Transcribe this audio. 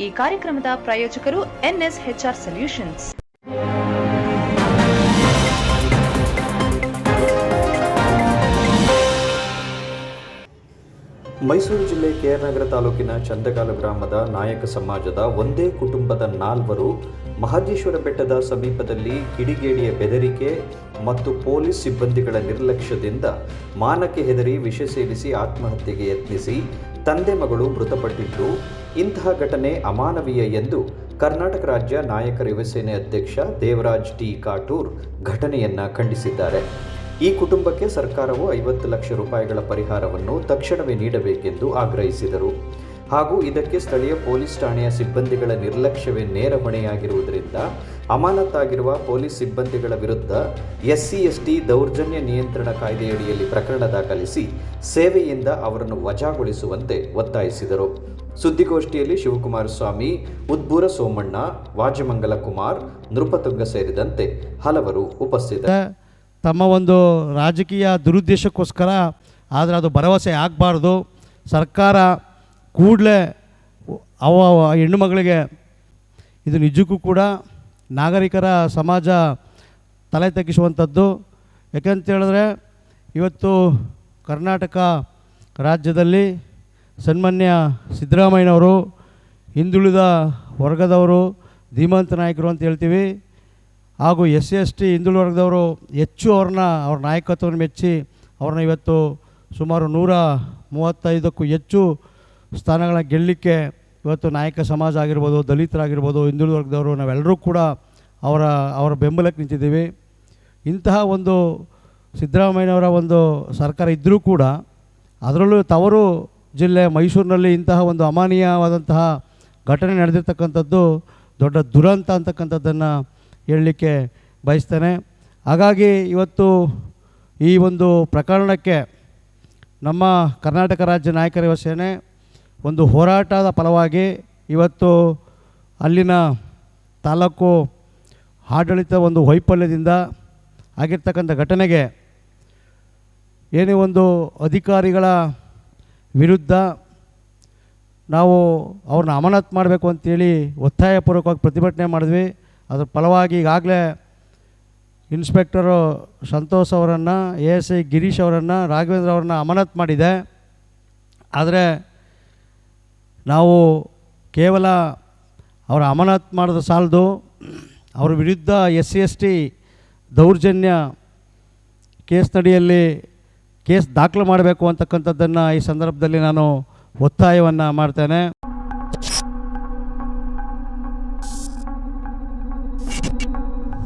ಈ ಕಾರ್ಯಕ್ರಮದ ಪ್ರಾಯೋಜಕರು NSHR ಸೊಲ್ಯೂಷನ್ಸ್. ಮೈಸೂರು ಜಿಲ್ಲೆ KR ನಗರ ತಾಲೂಕಿನ ಚಂದಗಾಲು ಗ್ರಾಮದ ನಾಯಕ ಸಮಾಜದ ಒಂದೇ ಕುಟುಂಬದ 4 ಮಹದೇಶ್ವರ ಬೆಟ್ಟದ ಸಮೀಪದಲ್ಲಿ ಕಿಡಿಗೇಡಿಯ ಬೆದರಿಕೆ ಮತ್ತು ಪೊಲೀಸ್ ಸಿಬ್ಬಂದಿಗಳ ನಿರ್ಲಕ್ಷ್ಯದಿಂದ ಮಾನಕ್ಕೆ ಹೆದರಿ ವಿಷ ಸೇವಿಸಿ ಆತ್ಮಹತ್ಯೆಗೆ ಯತ್ನಿಸಿ ತಂದೆ ಮಗಳು ಮೃತಪಟ್ಟಿದ್ದು, ಇಂತಹ ಘಟನೆ ಅಮಾನವೀಯ ಎಂದು ಕರ್ನಾಟಕ ರಾಜ್ಯ ನಾಯಕರ ಯುವ ಸೇನೆ ಅಧ್ಯಕ್ಷ ದೇವರಾಜ್ ಟಿ ಕಾಟೂರ್ ಘಟನೆಯನ್ನು ಖಂಡಿಸಿದ್ದಾರೆ. ಈ ಕುಟುಂಬಕ್ಕೆ ಸರ್ಕಾರವು 50 ಲಕ್ಷ ರೂಪಾಯಿಗಳ ಪರಿಹಾರವನ್ನು ತಕ್ಷಣವೇ ನೀಡಬೇಕೆಂದು ಆಗ್ರಹಿಸಿದರು. ಹಾಗೂ ಇದಕ್ಕೆ ಸ್ಥಳೀಯ ಪೊಲೀಸ್ ಠಾಣೆಯ ಸಿಬ್ಬಂದಿಗಳ ನಿರ್ಲಕ್ಷ್ಯವೇ ನೇರ ಹೊಣೆಯಾಗಿರುವುದರಿಂದ ಅಮಾನತಾಗಿರುವ ಪೊಲೀಸ್ ಸಿಬ್ಬಂದಿಗಳ ವಿರುದ್ಧ SC/ST ದೌರ್ಜನ್ಯ ನಿಯಂತ್ರಣ ಕಾಯ್ದೆಯಡಿಯಲ್ಲಿ ಪ್ರಕರಣ ದಾಖಲಿಸಿ ಸೇವೆಯಿಂದ ಅವರನ್ನು ವಜಾಗೊಳಿಸುವಂತೆ ಒತ್ತಾಯಿಸಿದರು. ಸುದ್ದಿಗೋಷ್ಠಿಯಲ್ಲಿ ಶಿವಕುಮಾರ ಸ್ವಾಮಿ, ಉದ್ಬೂರ ಸೋಮಣ್ಣ, ವಾಜಮಂಗಲ ಕುಮಾರ್, ನೃಪತುಂಗ ಸೇರಿದಂತೆ ಹಲವರು ಉಪಸ್ಥಿತರು. ತಮ್ಮ ಒಂದು ರಾಜಕೀಯ ದುರುದ್ದೇಶಕ್ಕೋಸ್ಕರ, ಆದರೆ ಅದು ಭರವಸೆ ಆಗಬಾರ್ದು. ಸರ್ಕಾರ ಕೂಡಲೇ ಹೆಣ್ಣು ಮಗಳಿಗೆ ಇದು ನಿಜಕ್ಕೂ ಕೂಡ ನಾಗರಿಕರ ಸಮಾಜ ತಲೆ ತಗ್ಗಿಸುವಂಥದ್ದು. ಯಾಕೆಂತ ಹೇಳಿದ್ರೆ ಇವತ್ತು ಕರ್ನಾಟಕ ರಾಜ್ಯದಲ್ಲಿ ಸನ್ಮಾನ್ಯ ಸಿದ್ದರಾಮಯ್ಯನವರು ಹಿಂದುಳಿದ ವರ್ಗದವರು ಧೀಮಂತ ನಾಯಕರು ಅಂತ ಹೇಳ್ತೀವಿ. ಹಾಗೂ SC/ST ಹಿಂದುಳಿದ ವರ್ಗದವರು ಹೆಚ್ಚು ಅವ್ರ ನಾಯಕತ್ವವನ್ನು ಮೆಚ್ಚಿ ಅವ್ರನ್ನ ಇವತ್ತು ಸುಮಾರು 135ಕ್ಕೂ ಹೆಚ್ಚು ಸ್ಥಾನಗಳ ಗೆಲ್ಲಲಿಕ್ಕೆ ಇವತ್ತು ನಾಯಕ ಸಮಾಜ ಆಗಿರ್ಬೋದು, ದಲಿತರಾಗಿರ್ಬೋದು, ಹಿಂದುಳಿದ ವರ್ಗದವರು ನಾವೆಲ್ಲರೂ ಕೂಡ ಅವರ ಬೆಂಬಲಕ್ಕೆ ನಿಂತಿದ್ದೀವಿ. ಇಂತಹ ಒಂದು ಸಿದ್ದರಾಮಯ್ಯನವರ ಒಂದು ಸರ್ಕಾರ ಇದ್ದರೂ ಕೂಡ ಅದರಲ್ಲೂ ತವರು ಜಿಲ್ಲೆ ಮೈಸೂರಿನಲ್ಲಿ ಇಂತಹ ಒಂದು ಅಮಾನೀಯವಾದಂತಹ ಘಟನೆ ನಡೆದಿರ್ತಕ್ಕಂಥದ್ದು ದೊಡ್ಡ ದುರಂತ ಅಂತಕ್ಕಂಥದ್ದನ್ನು ಹೇಳಲಿಕ್ಕೆ ಬಯಸ್ತೇನೆ. ಹಾಗಾಗಿ ಇವತ್ತು ಈ ಒಂದು ಪ್ರಕರಣಕ್ಕೆ ನಮ್ಮ ಕರ್ನಾಟಕ ರಾಜ್ಯ ನಾಯಕರ ಯುವ ಸೇನೆ ಒಂದು ಹೋರಾಟದ ಫಲವಾಗಿ ಇವತ್ತು ಅಲ್ಲಿನ ತಾಲೂಕು ಆಡಳಿತ ಒಂದು ವೈಫಲ್ಯದಿಂದ ಆಗಿರ್ತಕ್ಕಂಥ ಘಟನೆಗೆ ಏನೇ ಒಂದು ಅಧಿಕಾರಿಗಳ ವಿರುದ್ಧ ನಾವು ಅವ್ರನ್ನ ಅಮಾನತು ಮಾಡಬೇಕು ಅಂತೇಳಿ ಒತ್ತಾಯಪೂರ್ವಕವಾಗಿ ಪ್ರತಿಭಟನೆ ಮಾಡಿದ್ವಿ. ಅದರ ಫಲವಾಗಿ ಈಗಾಗಲೇ ಇನ್ಸ್ಪೆಕ್ಟರು ಸಂತೋಷ್ ಅವರನ್ನು, ASI ಗಿರೀಶ್ ಅವರನ್ನು, ರಾಘವೇಂದ್ರ ಅವರನ್ನು ಅಮಾನತು ಮಾಡಿದೆ. ಆದರೆ ನಾವು ಕೇವಲ ಅವರ ಅಮಾನತು ಮಾಡೋದು ಸಾಲದು, ಅವರ ವಿರುದ್ಧ SC/ST ದೌರ್ಜನ್ಯ ಕೇಸ್ನಡಿಯಲ್ಲಿ ಕೇಸ್ ದಾಖಲು ಮಾಡಬೇಕು ಅಂತಕ್ಕಂಥದ್ದನ್ನು ಈ ಸಂದರ್ಭದಲ್ಲಿ ನಾನು ಒತ್ತಾಯವನ್ನು ಮಾಡ್ತೇನೆ.